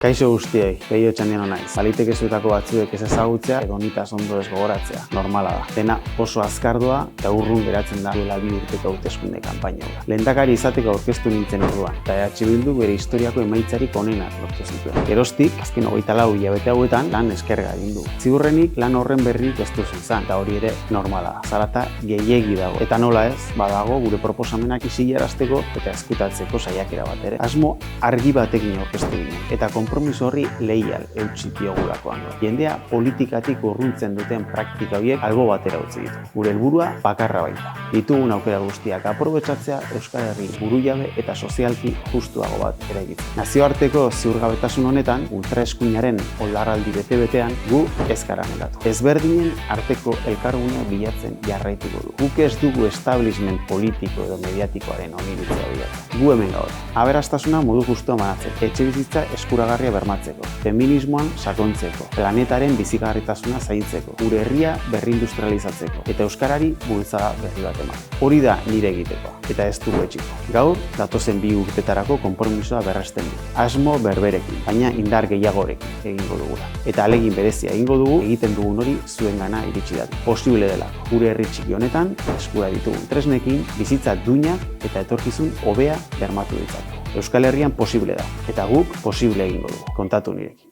Kaixo guztiei, behio txandien naiz. Baliteke zuetako batzuek ez ezagutzea edo nitaz ondo ez gogoratzea, normala da. Dena oso azkardoa eta urrun geratzen da duela 2 urteko hauteskunde kanpaina. Lehendakari izateko aurkeztu nintzen orduan, eta EH Bildu bere historiako emaitzarik onenak lortu zituen. Geroztik, azken 24 hilabete hauetan lan eskerga egin du. Ziurrenik lan horren berrik ez duzu izan, eta hori ere normala da. Zarata gehiegi dago. Eta nola ez, badago gure proposamenak isilarazteko eta ezkutatzeko saiakera bat ere. Asmo argi batekin aurkeztu ginen, eta konpromiso horri leial eutsi diogulakoan. Jendea politikatik urruntzen duten praktika horiek albo batera utzi ditu. Gure helburua bakarra baita. Ditugun aukera guztiak aprobetxatzea Euskal Herri burujabe eta sozialki justuago bat eraikitzen. Nazioarteko ziurgabetasun honetan, ultraeskuinaren oldarraldi bete-betean gu ez gara negatu. Ezberdinen arteko elkargunea bilatzen jarraituko du. Guk ez dugu establishment politiko edo mediatikoaren oniritzea bilatu. Gu hemen gaur. Aberastasuna modu justuan banatzeko, etxebizitza eskuragarria bermatzeko, feminismoan sakontzeko, planetaren bizigarritasuna zaintzeko, gure herria berrindustrializatzeko eta euskarari bultzada berri bat eman. Hori da nire egitekoa, eta ez dugu etxiko. Gaur, datozen 2 urtetarako konpromisoa berresten du. Asmo berberekin, baina indar gehiagorekin egingo dugula. Eta ahalegin berezia egingo dugu, egiten dugun hori zuengana iritsi datu. Posible delako. Gure herri txiki honetan, eskura ditugun tresnekin, bizitza duinak eta etorkizun hobea bermatu ditzake. Euskal Herrian posible da, eta guk posible egingo dugu. Kontatu nirekin.